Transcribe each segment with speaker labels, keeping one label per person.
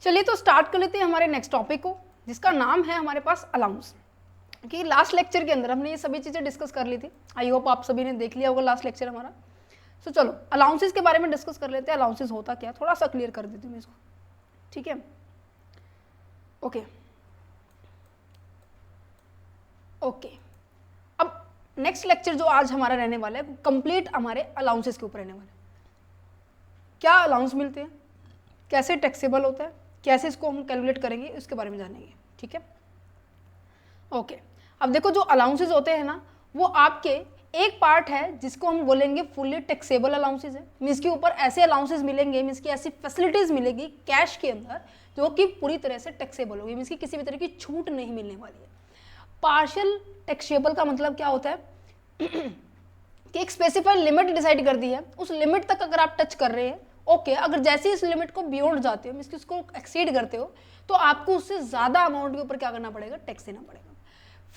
Speaker 1: चलिए तो स्टार्ट कर लेते हैं हमारे नेक्स्ट टॉपिक को, जिसका नाम है हमारे पास अलाउंस। कि लास्ट लेक्चर के अंदर हमने ये सभी चीज़ें डिस्कस कर ली थी। आई होप आप सभी ने देख लिया होगा लास्ट लेक्चर हमारा। सो चलो अलाउंसेस के बारे में डिस्कस कर लेते हैं। अलाउंसेस होता क्या, थोड़ा सा क्लियर कर देती हूँ इसको, ठीक है। ओके ओके, अब नेक्स्ट लेक्चर जो आज हमारा रहने वाला है कंप्लीट हमारे अलाउंसेस के ऊपर रहने वाला है। क्या अलाउंस मिलते हैं, कैसे टैक्सेबल होता है, कैसे इसको हम कैलकुलेट करेंगे, इसके बारे में जानेंगे, ठीक है। ओके, अब देखो जो अलाउंसेस होते हैं ना, वो आपके एक पार्ट है जिसको हम बोलेंगे फुल्ली टैक्सेबल अलाउंसेस है। मीन्स के ऊपर ऐसे अलाउंसेस मिलेंगे, मीन्स की ऐसी फैसिलिटीज मिलेगी कैश के अंदर जो कि पूरी तरह से टैक्सेबल होगी, मीन्स की किसी भी तरह की छूट नहीं मिलने वाली है। पार्शियल टैक्सेबल का मतलब क्या होता है कि एक स्पेसिफाइड लिमिट डिसाइड कर दी है, उस लिमिट तक अगर आप टच कर रहे हैं, ओके, अगर जैसे इस लिमिट को बियॉन्ड जाते हो, मीन्स कि उसको एक्सीड करते हो, तो आपको उससे ज़्यादा अमाउंट के ऊपर क्या करना पड़ेगा, टैक्स देना पड़ेगा।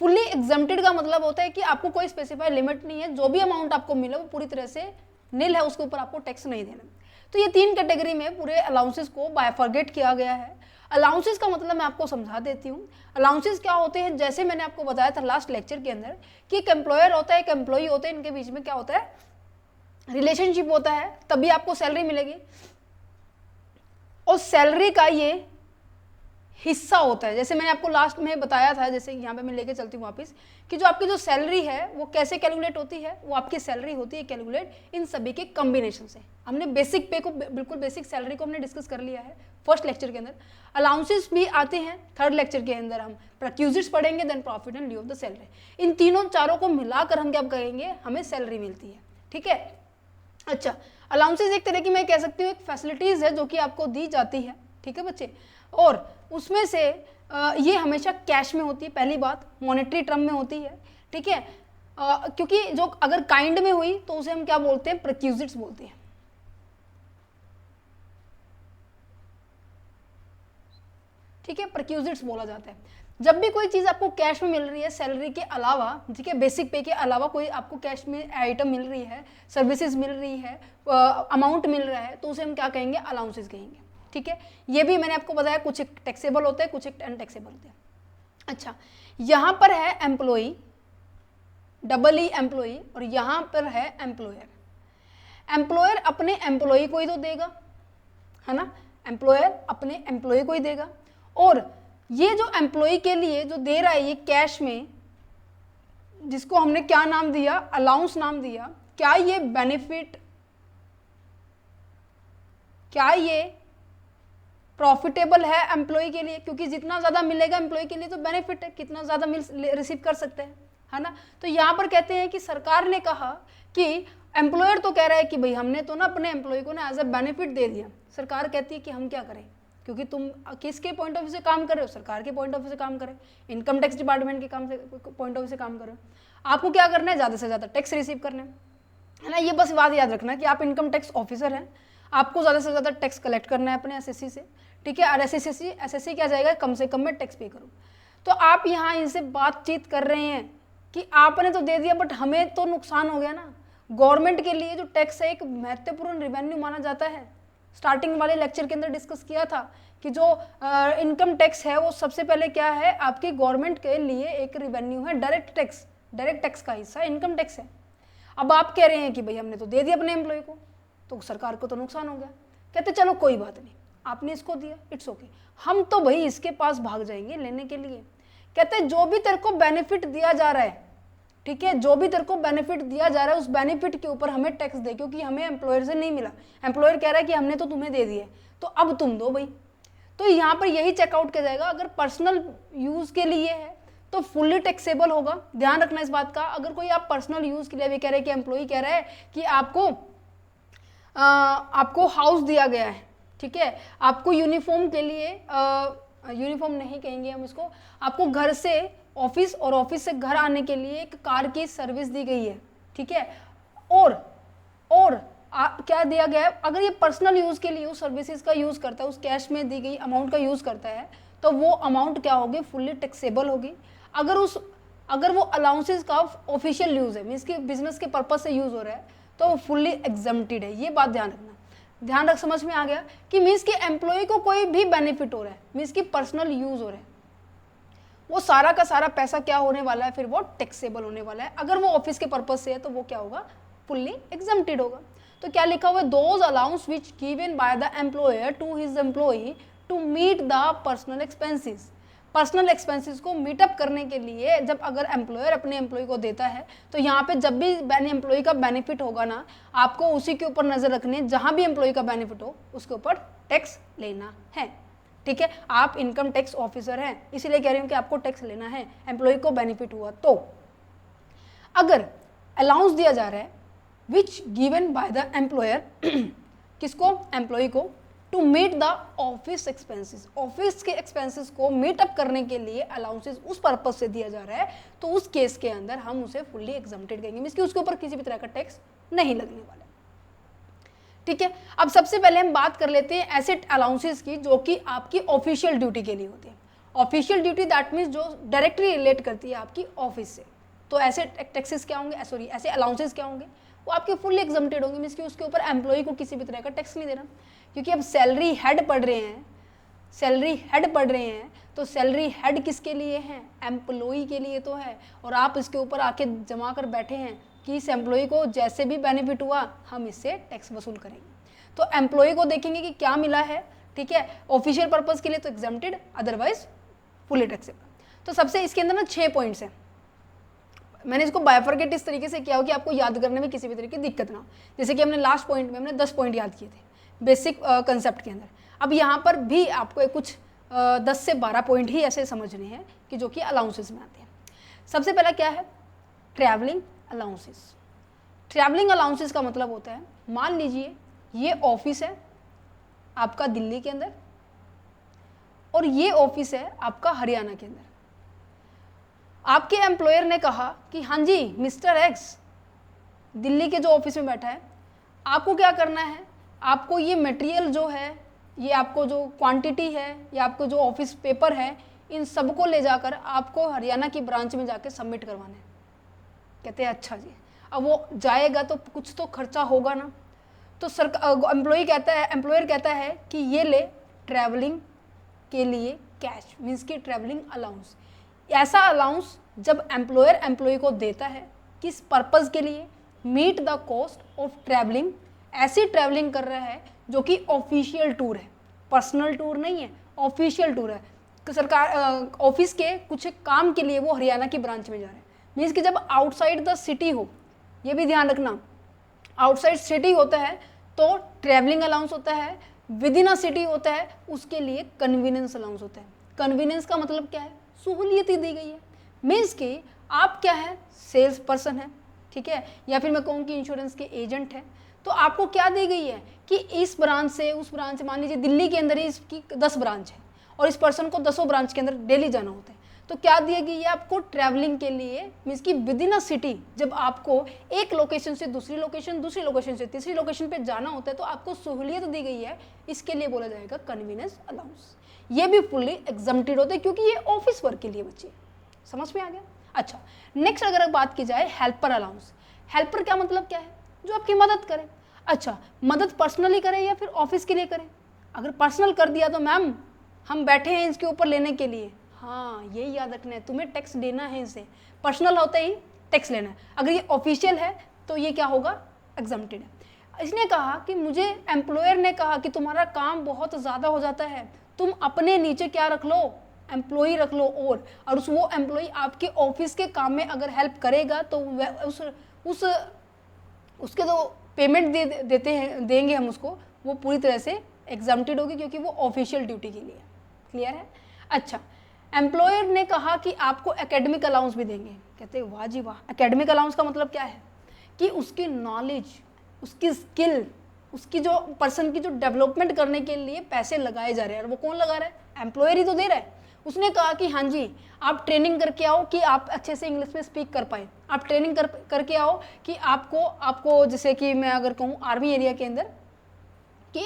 Speaker 1: फुल्ली एग्जम्प्टेड का मतलब होता है कि आपको कोई स्पेसिफाइड लिमिट नहीं है, जो भी अमाउंट आपको मिले वो पूरी तरह से नील है, उसके ऊपर आपको टैक्स नहीं देना। तो ये तीन कैटेगरी में पूरे अलाउंसेस को बायफॉर्गेट किया गया है। अलाउंसेस का मतलब मैं आपको समझा देती हूँ। अलाउंसेस क्या होते हैं, जैसे मैंने आपको बताया था लास्ट लेक्चर के अंदर कि एक एम्प्लॉयर होता है, एक एम्प्लॉई होते हैं, इनके बीच में क्या होता है, रिलेशनशिप होता है, तभी आपको सैलरी मिलेगी। और सैलरी का ये हिस्सा होता है, जैसे मैंने आपको लास्ट में बताया था, जैसे यहाँ पे मैं लेके चलती हूँ वापस, कि जो आपकी जो सैलरी है वो कैसे कैलकुलेट होती है, वो आपकी सैलरी होती है कैलकुलेट इन सभी के कॉम्बिनेशन से। हमने बेसिक पे को, बिल्कुल बेसिक सैलरी को हमने डिस्कस कर लिया है फर्स्ट लेक्चर के अंदर। अलाउंसेस भी आते हैं थर्ड लेक्चर के अंदर, हम प्रोक्यूजिट्स पढ़ेंगे, then profit and lieu of the salary. इन तीनों चारों को मिलाकर हम क्या कहेंगे, हमें सैलरी मिलती है, ठीक है। अच्छा, अलाउंसेस एक तरह की मैं कह सकती हूँ एक फैसिलिटीज है जो कि आपको दी जाती है, ठीक है बच्चे, और उसमें से ये हमेशा कैश में होती है, पहली बात मॉनेटरी टर्म में होती है, ठीक है। क्योंकि जो अगर काइंड में हुई तो उसे हम क्या बोलते हैं, प्रोक्यूजिट्स बोलते हैं, ठीक है, प्रोक्यूजिट्स बोला जाता है। जब भी कोई चीज़ आपको कैश में मिल रही है सैलरी के अलावा, ठीक है, बेसिक पे के अलावा कोई आपको कैश में आइटम मिल रही है, सर्विसेज मिल रही है, अमाउंट मिल रहा है, तो उसे हम क्या कहेंगे, अलाउंसेस कहेंगे, ठीक है। ये भी मैंने आपको बताया कुछ एक टैक्सेबल होते हैं, कुछ एक अनटैक्सेबल होते हैं। अच्छा, यहाँ पर है एम्प्लॉई, डबल ई एम्प्लॉई, और यहाँ पर है एम्प्लॉयर। एम्प्लॉयर अपने एम्प्लॉई को ही तो देगा, है ना, एम्प्लॉयर अपने एम्प्लॉय को ही देगा। और ये जो एम्प्लॉय के लिए जो दे रहा है ये कैश में, जिसको हमने क्या नाम दिया, अलाउंस नाम दिया, क्या ये बेनिफिट, क्या ये प्रॉफिटेबल है एम्प्लॉय के लिए, क्योंकि जितना ज़्यादा मिलेगा एम्प्लॉय के लिए तो बेनिफिट है, कितना ज़्यादा रिसीव कर सकते हैं, है ना। तो यहाँ पर कहते हैं कि सरकार ने कहा कि एम्प्लॉयर तो कह रहा है कि भाई हमने तो ना अपने एम्प्लॉय को ना एज अ बेनिफिट दे दिया, सरकार कहती है कि हम क्या करें, क्योंकि तुम किसके पॉइंट ऑफ व्यू से काम कर रहे हो, सरकार के पॉइंट ऑफ व्यू से काम करें, इनकम टैक्स डिपार्टमेंट के काम से पॉइंट ऑफ व्यू से काम कर रहे हो। आपको क्या करना है, ज़्यादा से ज़्यादा टैक्स रिसीव करना है ना। ये बस बात याद रखना कि आप इनकम टैक्स ऑफिसर हैं, आपको ज़्यादा से ज़्यादा टैक्स कलेक्ट करना है अपने एसएससी से, ठीक है। और एसएससी क्या जाएगा, कम से कम में टैक्स पे करो। तो आप यहाँ इनसे बातचीत कर रहे हैं कि आपने तो दे दिया बट हमें तो नुकसान हो गया ना। गवर्नमेंट के लिए जो टैक्स है एक महत्वपूर्ण रिवेन्यू माना जाता है। स्टार्टिंग वाले लेक्चर के अंदर डिस्कस किया था कि जो इनकम टैक्स है वो सबसे पहले क्या है, आपकी गवर्नमेंट के लिए एक रिवेन्यू है, डायरेक्ट टैक्स का हिस्सा इनकम टैक्स है। अब आप कह रहे हैं कि भाई हमने तो दे दिया अपने एम्प्लॉय को, तो सरकार को तो नुकसान हो गया। कहते चलो कोई बात नहीं, आपने इसको दिया, इट्स ओके, हम तो भाई इसके पास भाग जाएंगे लेने के लिए। कहते जो भी तेरे को बेनिफिट दिया जा रहा है, ठीक है, जो भी तेरे को बेनिफिट दिया जा रहा है उस बेनिफिट के ऊपर हमें टैक्स दे, क्योंकि हमें एम्प्लॉयर से नहीं मिला। एम्प्लॉयर कह रहा है कि हमने तो तुम्हें दे दिए, तो अब तुम दो भाई। तो यहाँ पर यही चेकआउट किया जाएगा, अगर पर्सनल यूज के लिए है तो फुल्ली टैक्सेबल होगा, ध्यान रखना इस बात का। अगर कोई आप पर्सनल यूज के लिए भी कह रहे हैं कि एम्प्लॉय कह रहा है कि आपको हाउस दिया गया है, ठीक है, आपको यूनिफॉर्म के लिए यूनिफॉर्म नहीं कहेंगे हम इसको, आपको घर से ऑफिस और ऑफिस से घर आने के लिए एक कार की सर्विस दी गई है, ठीक है, और क्या दिया गया है, अगर ये पर्सनल यूज के लिए उस सर्विसेज का यूज करता है, उस कैश में दी गई अमाउंट का यूज करता है, तो वो अमाउंट क्या होगी, फुल्ली टैक्सेबल होगी। अगर वो अलाउंसेस का ऑफिशियल यूज है, मीन्स कि बिजनेस के पर्पज से यूज हो रहा है, तो वो फुल्ली एग्जम्प्टेड है। ये बात ध्यान रखना। ध्यान रख, समझ में आ गया कि मीन्स कि एम्प्लॉय को कोई भी बेनिफिट हो रहा है, मीन्स कि पर्सनल यूज हो रहा है, वो सारा का सारा पैसा क्या होने वाला है, फिर वो टैक्सेबल होने वाला है। अगर वो ऑफिस के पर्पज से है तो वो क्या होगा, फुल्ली एग्जम्प्टेड होगा। तो क्या लिखा हुआ है, those allowance which given by the employer to his employee to meet the personal expenses. Personal expenses को मीटअप करने के लिए जब अगर एम्प्लॉयर अपने एम्प्लॉय को देता है, तो यहाँ पे जब भी एम्प्लॉय का बेनिफिट होगा ना, आपको उसी के ऊपर नजर रखनी है, जहां भी एम्प्लॉय का बेनिफिट हो उसके ऊपर टैक्स लेना है। ठीक है, आप इनकम टैक्स ऑफिसर हैं, इसीलिए कह रही हूँ कि आपको टैक्स लेना है, एम्प्लॉय को बेनिफिट हुआ तो। अगर अलाउंस दिया जा रहा है which given by the employer, किसको, एम्प्लॉय को, to meet the office expenses, office के एक्सपेंसेस को मीट अप करने के लिए अलाउंसेस उस पर्पज से दिया जा रहा है, तो उस केस के अंदर हम उसे फुल्ली एग्जम्प्टेड कहेंगे, मींस कि उसके ऊपर किसी भी तरह का टैक्स नहीं लगने वाला। ठीक है, अब सबसे पहले हम बात कर लेते हैं एसेट अलाउंसेस की, जो कि आपकी ऑफिशियल ड्यूटी के लिए होती है। ऑफिशियल ड्यूटी दैट मीन्स जो डायरेक्टली रिलेट करती है आपकी ऑफिस से। तो ऐसे टैक्सेस क्या होंगे, सॉरी ऐसे अलाउंसेस क्या होंगे, वो आपके फुल्ली एग्जम्प्टेड होंगे, मींस कि उसके ऊपर एम्प्लॉय को किसी भी तरह का टैक्स नहीं देना, क्योंकि अब सैलरी हेड पढ़ रहे हैं, सैलरी हेड पढ़ रहे हैं, तो सैलरी हेड किसके लिए है, एम्प्लॉय के लिए तो है, और आप इसके ऊपर आके जमा कर बैठे हैं कि इस एम्प्लॉय को जैसे भी बेनिफिट हुआ हम इससे टैक्स वसूल करेंगे। तो एम्प्लॉय को देखेंगे कि क्या मिला है, ठीक है, ऑफिशियल पर्पज के लिए तो एग्जम्प्टेड, अदरवाइज फुली टैक्सेबल। तो सबसे इसके अंदर ना 6 पॉइंट्स हैं, मैंने इसको बाइफरकेट इस तरीके से किया हो कि आपको याद करने में किसी भी तरह की दिक्कत ना हो। जैसे कि हमने लास्ट पॉइंट में हमने 10 पॉइंट याद किए थे बेसिक कंसेप्ट के अंदर, अब यहाँ पर भी आपको कुछ 10 से 12 पॉइंट ही ऐसे समझने हैं कि जो कि अलाउंसेस में आते हैं। सबसे पहला क्या है, ट्रैवलिंग अलाउंसेस। ट्रैवलिंग अलाउंसेस का मतलब होता है, मान लीजिए ये ऑफिस है आपका दिल्ली के अंदर और ये ऑफिस है आपका हरियाणा के अंदर। आपके एम्प्लॉयर ने कहा कि हाँ जी मिस्टर एक्स दिल्ली के जो ऑफिस में बैठा है, आपको क्या करना है, आपको ये मटेरियल जो है, ये आपको जो क्वांटिटी है, या आपको जो ऑफिस पेपर है, इन सबको ले जाकर आपको हरियाणा की ब्रांच में जाके सबमिट करवाना है। कहते हैं अच्छा जी। अब वो जाएगा तो कुछ तो खर्चा होगा ना, तो एम्प्लॉयर कहता है कि ये ले ट्रैवलिंग के लिए कैश, मीन्स की ट्रैवलिंग अलाउंस। ऐसा अलाउंस जब एम्प्लॉयर एम्प्लॉय को देता है, किस पर्पज़ के लिए, meet the cost of travelling, ऐसी ट्रैवलिंग कर रहा है जो कि ऑफिशियल टूर है, पर्सनल टूर नहीं है, ऑफिशियल टूर है, सरकार ऑफिस के कुछ काम के लिए वो हरियाणा की ब्रांच में जा रहे हैं। मीन्स कि जब आउटसाइड द सिटी हो, ये भी ध्यान रखना, आउटसाइड सिटी होता है तो ट्रैवलिंग अलाउंस होता है, विद इन अ सिटी होता है उसके लिए कन्वीनियंस अलाउंस होता है। कन्वीनियंस का मतलब क्या है, सहूलियत दी गई है, मीन्स कि आप क्या है, सेल्स पर्सन है, ठीक है, या फिर मैं कहूँ कि इंश्योरेंस के एजेंट है, तो आपको क्या दी गई है कि इस ब्रांच से उस ब्रांच से, मान लीजिए दिल्ली के अंदर ही इसकी 10 ब्रांच है और इस पर्सन को 10 ब्रांच के अंदर डेली जाना होता है, तो क्या दिया गई है आपको ट्रैवलिंग के लिए, मीन्स कि विद इन अ सिटी जब आपको एक लोकेशन से दूसरी लोकेशन से तीसरी लोकेशन पे जाना होता है, तो आपको सहूलियत दी गई है, इसके लिए बोला जाएगा कन्वीनियंस अलाउंस। ये भी फुल्ली एग्जम्प्टेड होते हैं क्योंकि ये ऑफिस वर्क के लिए बच्चे, समझ में आ गया। अच्छा, नेक्स्ट अगर बात की जाए हेल्पर अलाउंस। हेल्पर क्या मतलब क्या है, जो आपकी मदद करे। अच्छा, मदद पर्सनली करे या फिर ऑफिस के लिए करे। अगर पर्सनल कर दिया तो मैम हम बैठे हैं इसके ऊपर लेने के लिए, हाँ ये याद रखना है, तुम्हें टैक्स देना है इसे, पर्सनल होते ही टैक्स लेना है। अगर ये ऑफिशियल है तो ये क्या होगा, एग्जम्प्टेड है। इसने कहा कि मुझे एम्प्लॉयर ने कहा कि तुम्हारा काम बहुत ज़्यादा हो जाता है, तुम अपने नीचे क्या रख लो, एम्प्लॉय रख लो, और वो एम्प्लॉय आपके ऑफिस के काम में अगर हेल्प करेगा तो उसके जो पेमेंट देंगे हम उसको, वो पूरी तरह से एग्जम्प्टेड होगी क्योंकि वो ऑफिशियल ड्यूटी के लिए। क्लियर है। अच्छा, एम्प्लॉयर ने कहा कि आपको एकेडमिक अलाउंस भी देंगे। कहते हैं वाह जी वाह। एकेडमिक अलाउंस का मतलब क्या है कि उसकी नॉलेज, उसकी स्किल, उसकी जो पर्सन की जो डेवलपमेंट करने के लिए पैसे लगाए जा रहे हैं, और वो कौन लगा रहा है, एम्प्लॉयर ही तो दे रहा है। उसने कहा कि हाँ जी आप ट्रेनिंग करके आओ कि आप अच्छे से इंग्लिश में स्पीक कर पाए, आप ट्रेनिंग करके आओ कि आपको जैसे कि मैं अगर कहूँ आर्मी एरिया के अंदर कि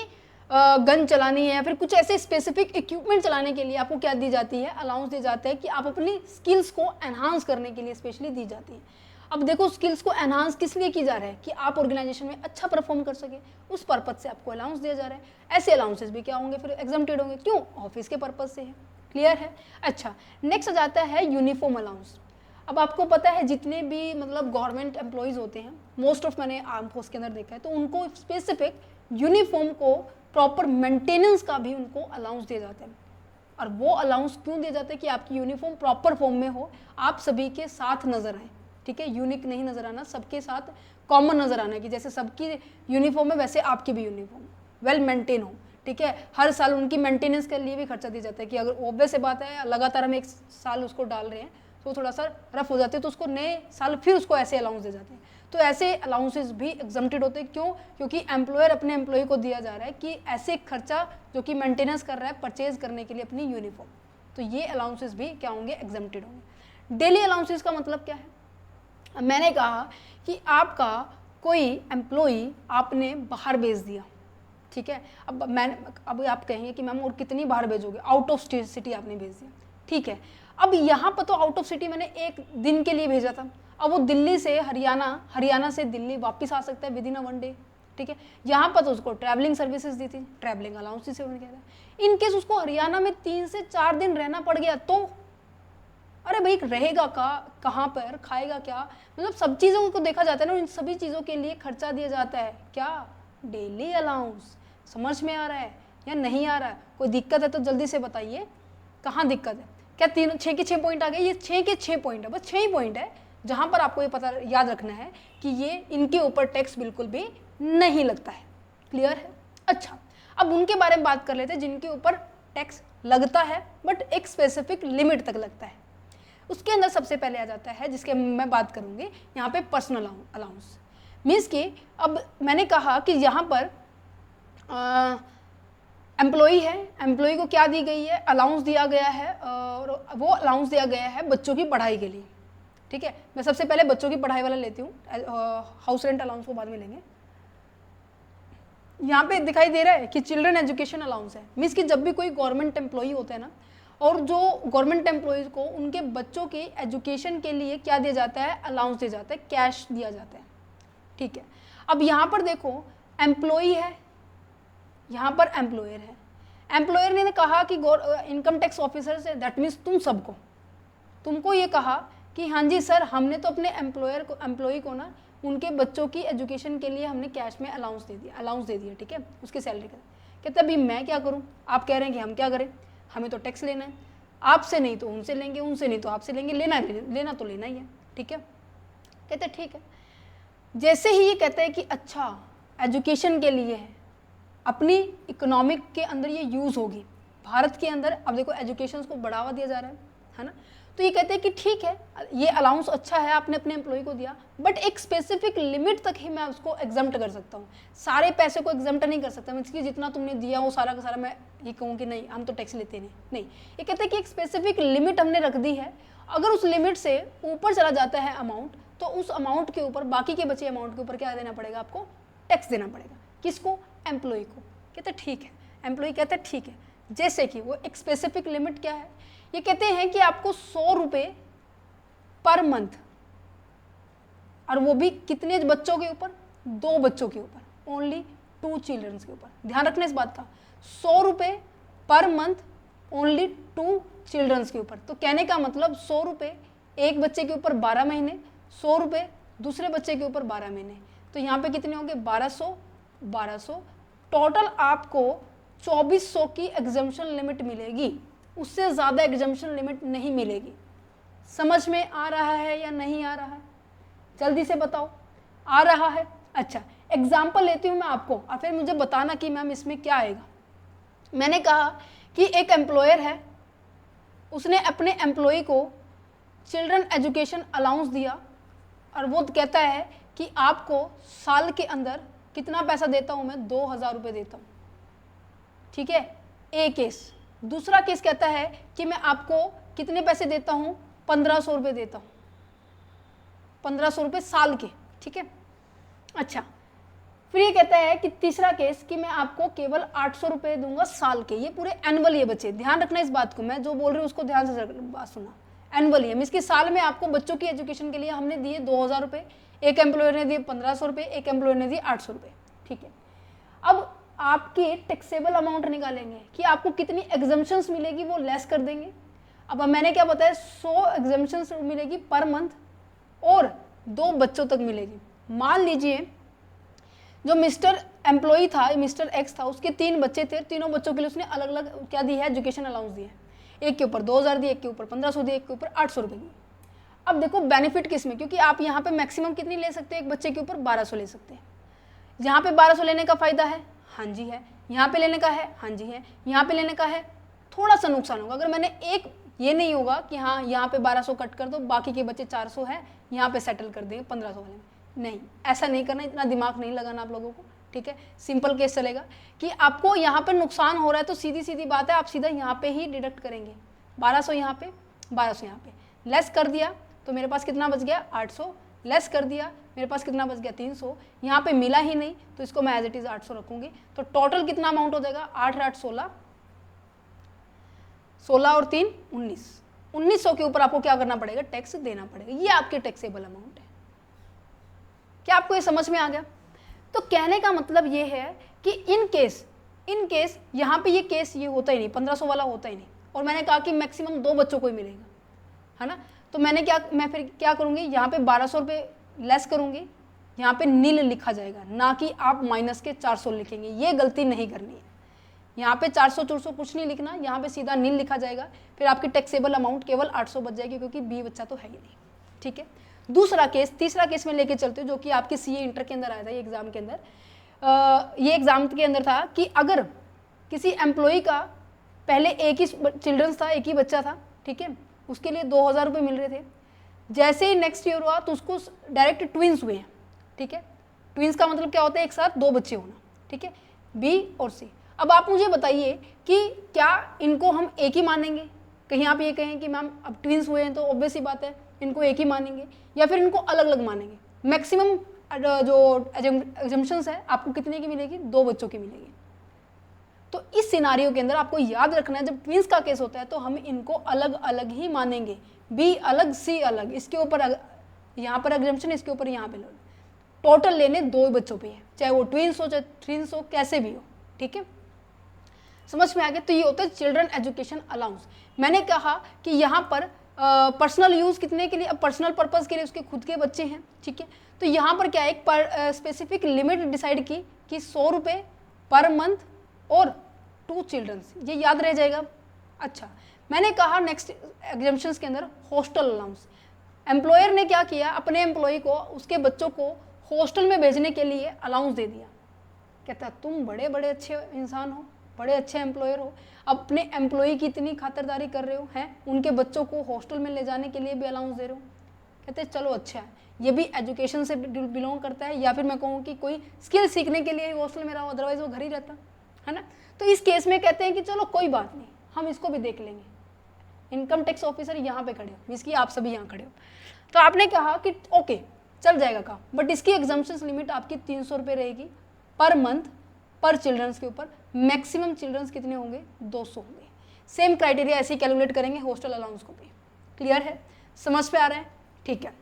Speaker 1: गन चलानी है या फिर कुछ ऐसे स्पेसिफिक इक्विपमेंट चलाने के लिए आपको क्या दी जाती है, अलाउंस दी जाता है कि आप अपनी स्किल्स को एनहांस करने के लिए स्पेशली दी जाती है। अब देखो स्किल्स को एनहांस किस लिए की जा रहा है कि आप ऑर्गेनाइजेशन में अच्छा परफॉर्म कर सके, उस पर्पज से आपको अलाउंस दिया जा रहा है। ऐसे अलाउंसेस भी क्या होंगे फिर एग्जम्प्टेड होंगे, क्यों, ऑफिस के पर्पज से है। क्लियर है। अच्छा, नेक्स्ट आ जाता है यूनिफॉर्म अलाउंस। अब आपको पता है जितने भी मतलब गवर्नमेंट एम्प्लॉयज़ होते हैं, मोस्ट ऑफ मैंने आर्म फोर्स के अंदर देखा है, तो उनको स्पेसिफिक यूनिफॉर्म को प्रॉपर मेंटेनेंस का भी उनको अलाउंस दिया जाता है। और वो अलाउंस क्यों दिया जाता है कि आपकी यूनिफॉर्म प्रॉपर फॉर्म में हो, आप सभी के साथ नजर आए, ठीक है, यूनिक नहीं नजर आना, सबके साथ कॉमन नजर आना, कि जैसे सबकी यूनिफॉर्म है वैसे आपकी भी यूनिफॉर्म वेल मेंटेन हो, ठीक है। हर साल उनकी मेंटेनेंस के लिए भी खर्चा दिया जाता है कि अगर ऑब्वियस से बात है लगातार हम एक साल उसको डाल रहे हैं तो थोड़ा सा रफ हो जाते हैं, तो उसको नए साल फिर उसको ऐसे अलाउंस दे जाते हैं। तो ऐसे अलाउंसेस भी एग्जम्प्टेड होते हैं, क्यों, क्योंकि एम्प्लॉयर अपने एम्प्लॉय को दिया जा रहा है कि ऐसे खर्चा जो कि मेंटेनेंस कर रहा है परचेज करने के लिए अपनी यूनिफॉर्म, तो ये अलाउंसेस भी क्या होंगे, एग्जम्प्टेड होंगे। डेली अलाउंसेस का मतलब क्या है, मैंने कहा कि आपका कोई एम्प्लॉय आपने बाहर भेज दिया, ठीक है, अब आप कहेंगे कि मैम और कितनी बाहर भेजोगे, आउट ऑफ सिटी आपने भेज दिया, ठीक है। अब यहाँ पर तो आउट ऑफ सिटी मैंने एक दिन के लिए भेजा था, अब वो दिल्ली से हरियाणा, हरियाणा से दिल्ली वापस आ सकता है विद इन अ 1 डे, ठीक है। यहाँ पर तो उसको ट्रैवलिंग सर्विसेज दी थी, ट्रैवलिंग अलाउंस से उन्होंने कहा था। इन केस उसको हरियाणा में 3 से 4 दिन रहना पड़ गया तो अरे भाई रहेगा कहाँ पर, खाएगा क्या, मतलब सब चीज़ों को देखा जाता है ना, इन सभी चीज़ों के लिए खर्चा दिया जाता है, क्या, डेली अलाउंस। समझ में आ रहा है या नहीं आ रहा है, कोई दिक्कत है तो जल्दी से बताइए, कहाँ दिक्कत है, क्या 6 के 6 पॉइंट आ गए, ये 6 के 6 पॉइंट है, बस 6 ही पॉइंट है जहाँ पर आपको ये पता याद रखना है कि ये इनके ऊपर टैक्स बिल्कुल भी नहीं लगता है। क्लियर है। अच्छा, अब उनके बारे में बात कर लेते हैं जिनके ऊपर टैक्स लगता है बट एक स्पेसिफिक लिमिट तक लगता है। उसके अंदर सबसे पहले आ जाता है जिसके मैं बात करूँगी यहाँ पे पर्सनल अलाउंस। मीन्स कि अब मैंने कहा कि यहाँ पर एम्प्लॉई है, एम्प्लॉई को क्या दी गई है, अलाउंस दिया गया है, और वो अलाउंस दिया गया है बच्चों की पढ़ाई के लिए, ठीक है। मैं सबसे पहले बच्चों की पढ़ाई वाला लेती हूँ, हाउस रेंट अलाउंस को बाद में लेंगे। यहाँ पे दिखाई दे रहा है कि चिल्ड्रन एजुकेशन अलाउंस है। मीन्स कि जब भी कोई गवर्नमेंट एम्प्लॉई होता है ना, और जो गवर्नमेंट एम्प्लॉयज़ को उनके बच्चों के एजुकेशन के लिए क्या दिया जाता है, अलाउंस दिया जाता है, कैश दिया जाता है, ठीक है। अब यहाँ पर देखो एम्प्लॉई है, यहाँ पर एम्प्लॉयर है, एम्प्लॉयर ने कहा कि इनकम टैक्स ऑफिसर से, दैट मीन्स तुमको ये कहा कि हाँ जी सर हमने तो अपने एम्प्लॉय को ना उनके बच्चों की एजुकेशन के लिए हमने कैश में अलाउंस दे दिया, ठीक है, उसकी सैलरी का। कहते अभी मैं क्या करूँ, आप कह रहे हैं कि हम क्या करें, हमें तो टैक्स लेना है, आपसे नहीं तो उनसे लेंगे, उनसे नहीं तो आपसे लेंगे, लेना तो लेना ही है, ठीक है। कहते ठीक है। जैसे ही ये कहते हैं कि अच्छा एजुकेशन के लिए है, अपनी इकोनॉमिक के अंदर ये यूज़ होगी भारत के अंदर, अब देखो एजुकेशन को बढ़ावा दिया जा रहा है ना, तो ये कहते हैं कि ठीक है ये अलाउंस अच्छा है आपने अपने एम्प्लॉय को दिया, बट एक स्पेसिफिक लिमिट तक ही मैं उसको एग्जम्प्ट कर सकता हूँ, सारे पैसे को एग्जम्प्ट नहीं कर सकता। मीन्स कि जितना तुमने दिया वो सारा का सारा मैं ये कहूँ कि नहीं हम तो टैक्स लेते नहीं, ये कहते हैं कि एक स्पेसिफिक लिमिट हमने रख दी है, अगर उस लिमिट से ऊपर चला जाता है अमाउंट, तो उस अमाउंट के ऊपर, बाकी के बचे अमाउंट के ऊपर क्या देना पड़ेगा, आपको टैक्स देना पड़ेगा। किसको, एम्प्लॉय को। कहते ठीक है, एम्प्लॉय कहते ठीक है। जैसे कि वो एक स्पेसिफिक लिमिट क्या है, ये कहते हैं कि आपको 100 रुपये पर मंथ, और वो भी कितने बच्चों के ऊपर, 2 बच्चों के ऊपर, ओनली 2 चिल्ड्रंस के ऊपर, ध्यान रखना इस बात का, 100 रुपये पर मंथ ओनली 2 चिल्ड्रंस के ऊपर। तो कहने का मतलब 100 रुपये एक बच्चे के ऊपर 12 महीने, 100 रुपये दूसरे बच्चे के ऊपर 12 महीने, तो यहाँ पे कितने होंगे, 1200, टोटल आपको 2400 की एग्जम्पशन लिमिट मिलेगी, उससे ज़्यादा एग्जम्पशन लिमिट नहीं मिलेगी। समझ में आ रहा है या नहीं आ रहा है, जल्दी से बताओ, आ रहा है। अच्छा, एग्जाम्पल लेती हूँ मैं आपको और फिर मुझे बताना कि मैम इसमें क्या आएगा। मैंने कहा कि एक एम्प्लॉयर है, उसने अपने एम्प्लॉय को चिल्ड्रन एजुकेशन अलाउंस दिया, और वो कहता है कि आपको साल के अंदर कितना पैसा देता हूँ मैं, 2000 रुपये देता हूँ, ठीक है, एक केस। दूसरा केस कहता है कि मैं आपको कितने पैसे देता हूँ, 1500 रुपये देता हूँ, 1500 रुपये साल के, ठीक है। अच्छा, फिर ये कहता है कि तीसरा केस कि मैं आपको केवल 800 रुपये दूंगा साल के, ये पूरे एनुअल ये बच्चे, ध्यान रखना इस बात को, मैं जो बोल रही हूँ उसको ध्यान से बात सुनना। एनुअली है, मीन्स कि साल में आपको बच्चों की एजुकेशन के लिए हमने दिए 2000 रुपये, एक एम्प्लॉयर ने दिए 1500 रुपये, एक एम्प्लॉयर ने दिए 800 रुपये, ठीक है। अब आपकी टैक्सेबल अमाउंट निकालेंगे कि आपको कितनी एग्जम्पशंस मिलेगी, वो लेस कर देंगे। अब मैंने क्या बताया, 100 एग्जम्पशंस मिलेगी पर मंथ और 2 बच्चों तक मिलेगी। मान लीजिए जो मिस्टर एम्प्लॉई था, मिस्टर एक्स था, उसके 3 बच्चे थे, तीनों बच्चों के लिए उसने अलग अलग क्या दी है, एजुकेशन अलाउंस दी है। एक के ऊपर 2000 दिए, एक के ऊपर 1500 दिए, एक के ऊपर 800 रुपये दिए। अब देखो बेनिफिट किस में, क्योंकि आप यहाँ पे मैक्सिमम कितनी ले सकते हैं, एक बच्चे के ऊपर 1200 ले सकते हैं। यहाँ पे 1200 लेने का फायदा है, हाँ जी है। यहाँ पे लेने का है, हाँ जी है। यहाँ पे लेने का है, थोड़ा सा नुकसान होगा। अगर मैंने एक, ये नहीं होगा कि हाँ यहाँ पे 1200 कट कर दो, बाकी के बच्चे 400 है, यहाँ पे सेटल कर देंगे 1500 वाले में, नहीं, ऐसा नहीं करना, इतना दिमाग नहीं लगाना आप लोगों को, ठीक है। सिंपल केस चलेगा कि आपको यहाँ पे नुकसान हो रहा है तो सीधी सीधी बात है, आप सीधा यहाँ पे ही डिडक्ट करेंगे। 1200 यहाँ पे, 1200 यहाँ पे, लेस कर दिया तो मेरे पास कितना बच गया, 800, लेस कर दिया मेरे पास कितना बच गया, 300। यहाँ पे मिला ही नहीं तो इसको मैं एज इट इज 800 रखूंगी। तो टोटल कितना अमाउंट हो जाएगा, 8 8 16, 16 और 3 19, 1900 के ऊपर आपको क्या करना पड़ेगा, टैक्स देना पड़ेगा। ये आपके टैक्सेबल अमाउंट है। क्या आपको ये समझ में आ गया? तो कहने का मतलब ये है कि इन केस यहाँ पे ये केस ये होता ही नहीं, 1500 वाला होता ही नहीं। और मैंने कहा कि मैक्सिमम 2 बच्चों को ही मिलेगा, है ना। तो मैं फिर क्या करूँगी, यहाँ पे 1200 रुपये लेस करूँगी, यहाँ पे नील लिखा जाएगा, ना कि आप माइनस के 400 लिखेंगे। ये गलती नहीं करनी है। यहाँ पे 400 400 कुछ नहीं लिखना, यहाँ पे सीधा नील लिखा जाएगा। फिर आपकी टैक्सेबल अमाउंट केवल 800 बच जाएगी, क्योंकि बी बच्चा तो है ही नहीं, ठीक है। तीसरा केस में लेके चलते हो, जो कि आपके सीए इंटर के अंदर आया था, ये एग्जाम के अंदर। ये एग्जाम के अंदर था कि अगर किसी एम्प्लॉई का पहले एक ही चिल्ड्रंस था, एक ही बच्चा था, ठीक है, उसके लिए 2000 रुपये मिल रहे थे। जैसे ही नेक्स्ट ईयर हुआ तो उसको डायरेक्ट ट्विंस हुए हैं, ठीक है। ट्विंस का मतलब क्या होता है, एक साथ 2 बच्चे होना, ठीक है, बी और सी। अब आप मुझे बताइए कि क्या इनको हम एक ही मानेंगे? कहीं आप ये कहें कि मैम अब ट्विंस हुए हैं तो ऑब्वियस ही बात है इनको एक ही मानेंगे, या फिर इनको अलग अलग मानेंगे। मैक्सिमम जो एग्जम्पशंस है आपको कितने की मिलेगी, 2 बच्चों की मिलेगी। तो इस सिनारियो के अंदर आपको याद रखना है, जब ट्विंस का केस होता है तो हम इनको अलग अलग ही मानेंगे, बी अलग सी अलग, इसके ऊपर यहाँ पर एग्जम्पशन, इसके ऊपर यहाँ पे लोग, टोटल लेने 2 बच्चों पे है, चाहे वो ट्विंस हो चाहे ट्विंस हो, कैसे भी हो, ठीक है। समझ में आ गया? तो ये होता है चिल्ड्रन एजुकेशन अलाउंस। मैंने कहा कि यहाँ पर पर्सनल यूज़ कितने के लिए, अब पर्सनल पर्पज़ के लिए उसके खुद के बच्चे हैं, ठीक है। तो यहाँ पर क्या है, एक स्पेसिफिक लिमिट डिसाइड की कि 100 रुपये पर मंथ और 2 चिल्ड्रंस, ये याद रह जाएगा। अच्छा, मैंने कहा नेक्स्ट एग्जम्पशंस के अंदर हॉस्टल अलाउंस। एम्प्लॉयर ने क्या किया, अपने एम्प्लॉय को, उसके बच्चों को हॉस्टल में भेजने के लिए अलाउंस दे दिया। कहता तुम बड़े बड़े अच्छे इंसान हो, बड़े अच्छे एम्प्लॉयर हो, अपने एम्प्लॉई की इतनी खातिरदारी कर रहे हो, हैं उनके बच्चों को हॉस्टल में ले जाने के लिए भी अलाउंस दे रहे हो। कहते चलो अच्छा है, ये भी एजुकेशन से बिलोंग करता है, या फिर मैं कहूँ कि कोई स्किल सीखने के लिए हॉस्टल में रहा हो, अदरवाइज वो घर ही रहता, है ना। तो इस केस में कहते हैं कि चलो कोई बात नहीं, हम इसको भी देख लेंगे। इनकम टैक्स ऑफिसर यहाँ पे खड़े हो, मीन्स कि आप सभी यहाँ खड़े हो, तो आपने कहा कि ओके चल जाएगा काम, बट इसकी एग्जम्पशन लिमिट आपकी 300 रुपये रहेगी पर मंथ पर चिल्ड्रंस के ऊपर। मैक्सिमम चिल्ड्रंस कितने होंगे, 200 होंगे। सेम क्राइटेरिया ऐसे ही कैलकुलेट करेंगे हॉस्टल अलाउंस को भी। क्लियर है, समझ पे आ रहा है, ठीक है।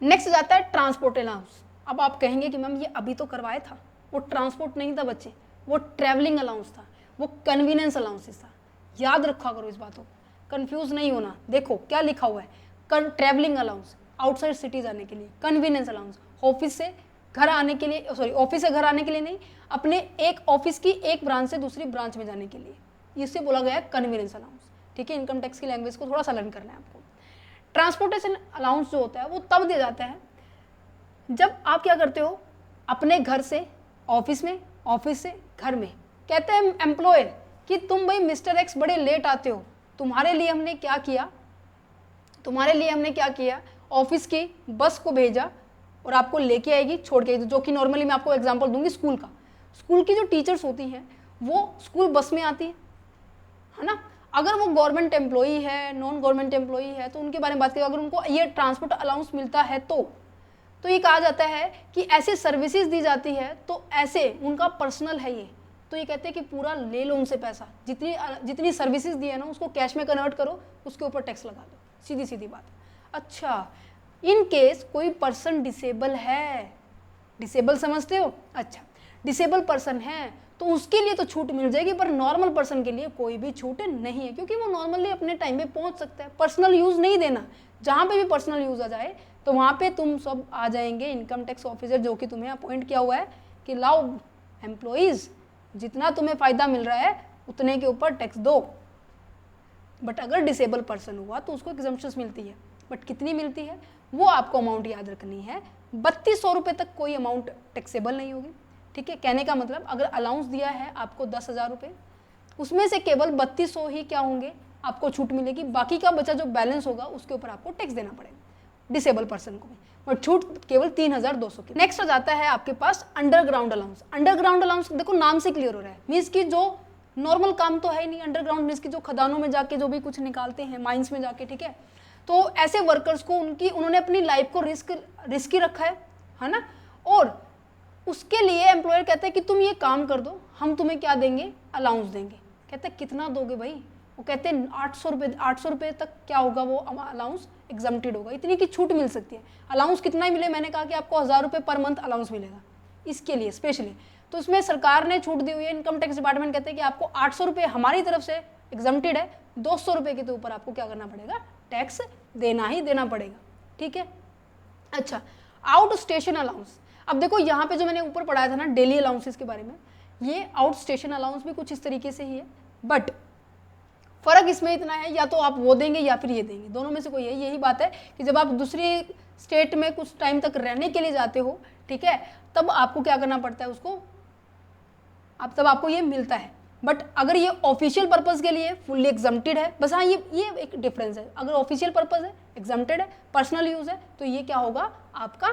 Speaker 1: नेक्स्ट जाता है ट्रांसपोर्ट अलाउंस। अब आप कहेंगे कि मैम ये अभी तो करवाया था, वो ट्रांसपोर्ट नहीं था बच्चे, वो ट्रैवलिंग अलाउंस था, वो कन्वीनियंस अलाउंसेस था। याद रखा करो इस बातों को, कंफ्यूज नहीं होना। देखो क्या लिखा हुआ है, ट्रैवलिंग अलाउंस आउटसाइड सिटी जाने के लिए, कन्वीनियंस अलाउंस ऑफिस से घर आने के लिए, सॉरी ऑफिस से घर आने के लिए नहीं, अपने एक ऑफिस की एक ब्रांच से दूसरी ब्रांच में जाने के लिए, इससे बोला गया है कन्वीनियंस अलाउंस, ठीक है। इनकम टैक्स की लैंग्वेज को थोड़ा सा लर्न करना है आपको। ट्रांसपोर्टेशन अलाउंस जो होता है वो तब दिया जाता है जब आप क्या करते हो, अपने घर से ऑफिस में, ऑफिस से घर में। कहते हैं एम्प्लॉयर कि तुम भाई मिस्टर एक्स बड़े लेट आते हो, तुम्हारे लिए हमने क्या किया, ऑफिस की बस को भेजा और आपको लेके आएगी, छोड़ के आएगी। जो कि नॉर्मली मैं आपको एग्जांपल दूंगी स्कूल का, स्कूल की जो टीचर्स होती हैं वो स्कूल बस में आती है ना। अगर वो गवर्नमेंट एम्प्लॉई है, नॉन गवर्नमेंट एम्प्लॉई है, तो उनके बारे में बात करें, अगर उनको ये ट्रांसपोर्ट अलाउंस मिलता है तो ये कहा जाता है कि ऐसे सर्विसेज दी जाती है, तो ऐसे उनका पर्सनल है ये, तो ये कहते हैं कि पूरा ले लो उनसे पैसा, जितनी सर्विसेज दी है ना उसको कैश में कन्वर्ट करो, उसके ऊपर टैक्स लगा दो। सीधी सीधी बात। अच्छा, इन केस कोई पर्सन डिसेबल है, डिसेबल समझते हो, अच्छा डिसेबल पर्सन है तो उसके लिए तो छूट मिल जाएगी, पर नॉर्मल पर्सन के लिए कोई भी छूट नहीं है, क्योंकि वो नॉर्मली अपने टाइम पे पहुंच सकता है। पर्सनल यूज़ नहीं देना, जहाँ पे भी पर्सनल यूज़ आ जाए तो वहाँ पे तुम सब आ जाएंगे इनकम टैक्स ऑफिसर जो कि तुम्हें अपॉइंट किया हुआ है कि लाओ एम्प्लॉइज़ जितना तुम्हें फ़ायदा मिल रहा है उतने के ऊपर टैक्स दो। बट अगर डिसेबल पर्सन हुआ तो उसको एग्जम्पशंस मिलती है, बट कितनी मिलती है वो आपको अमाउंट याद रखनी है। 3200 रुपये तक कोई अमाउंट टैक्सेबल नहीं होगी, ठीक है। कहने का मतलब अगर अलाउंस दिया है आपको 10,000 रुपये, उसमें से केवल 3200 ही क्या होंगे आपको छूट मिलेगी, बाकी का बचा जो बैलेंस होगा उसके ऊपर आपको टैक्स देना पड़ेगा डिसेबल पर्सन को भी, और छूट केवल 3200 की। नेक्स्ट हो जाता है आपके पास अंडरग्राउंड अलाउंस। अंडरग्राउंड अलाउंस देखो नाम से क्लियर हो रहा है, मीन्स की जो नॉर्मल काम तो है ही नहीं, अंडरग्राउंड मीन्स की जो खदानों में जाके जो भी कुछ निकालते हैं माइंस में जाके, ठीक है। तो ऐसे वर्कर्स को उन्होंने अपनी लाइफ को रिस्की रखा है ना, और उसके लिए एम्प्लॉयर कहता है कि तुम ये काम कर दो, हम तुम्हें क्या देंगे, अलाउंस देंगे। कहते हैं कितना दोगे भाई, वो कहते हैं 800 रुपये तक क्या होगा वो अलाउंस एग्जम्प्टेड होगा, इतनी की छूट मिल सकती है। अलाउंस कितना ही मिले, मैंने कहा कि आपको 1000 रुपये पर मंथ अलाउंस मिलेगा इसके लिए स्पेशली। तो उसमें सरकार ने छूट दी हुई है, इनकम टैक्स डिपार्टमेंट कहते हैं कि आपको 800 रुपये हमारी तरफ से एग्जम्प्टेड है, 200 रुपये के तो ऊपर आपको क्या करना पड़ेगा, टैक्स देना ही देना पड़ेगा, ठीक है। अच्छा, आउट स्टेशन अलाउंस। अब देखो यहाँ पे जो मैंने ऊपर पढ़ाया था ना डेली अलाउंसेस के बारे में, ये आउट स्टेशन अलाउंस भी कुछ इस तरीके से ही है, बट फर्क इसमें इतना है या तो आप वो देंगे या फिर ये देंगे, दोनों में से कोई है। यही बात है कि जब आप दूसरी स्टेट में कुछ टाइम तक रहने के लिए जाते हो, ठीक है, तब आपको क्या करना पड़ता है उसको, अब तब आपको ये मिलता है। बट अगर ये ऑफिशियल पर्पस के लिए फुल्ली एग्जम्प्टेड है, बस हाँ ये एक डिफरेंस है। अगर ऑफिशियल पर्पस है, एग्जम्प्टेड है, पर्सनल यूज है, तो ये क्या होगा आपका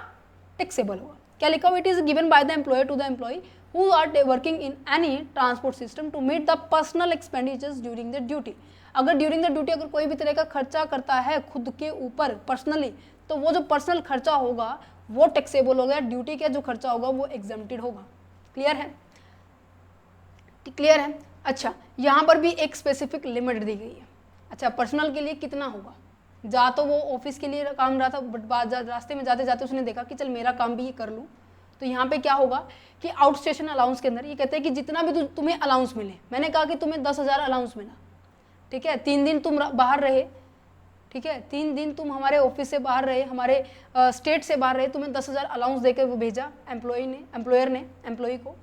Speaker 1: टैक्सेबल होगा। क्या लिखा हुआ, it is given by the employer to the employee who are working in any transport system to meet the personal expenditures during the duty। अगर ड्यूरिंग द ड्यूटी अगर कोई भी तरह का खर्चा करता है खुद के ऊपर पर्सनली, तो वो जो पर्सनल खर्चा होगा वो टैक्सेबल होगा, ड्यूटी का जो खर्चा होगा वो एग्जम्प्टेड होगा। क्लियर है, क्लियर है। अच्छा, यहाँ पर भी एक स्पेसिफिक लिमिट दी गई है। अच्छा, पर्सनल के लिए कितना होगा, जा तो वो ऑफिस के लिए काम रहा था, बट रास्ते में जाते जाते उसने देखा कि चल मेरा काम भी ये कर लूँ, तो यहाँ पे क्या होगा कि आउट स्टेशन अलाउंस के अंदर ये कहते हैं कि जितना भी तुम्हें अलाउंस मिले, मैंने कहा कि तुम्हें 10,000 अलाउंस मिला, ठीक है, 3 दिन तुम बाहर रहे, ठीक है, 3 दिन तुम हमारे ऑफिस से बाहर रहे, हमारे स्टेट से बाहर रहे, तुम्हें 10,000 अलाउंस देकर वो भेजा एम्प्लॉयर ने एम्प्लॉई को,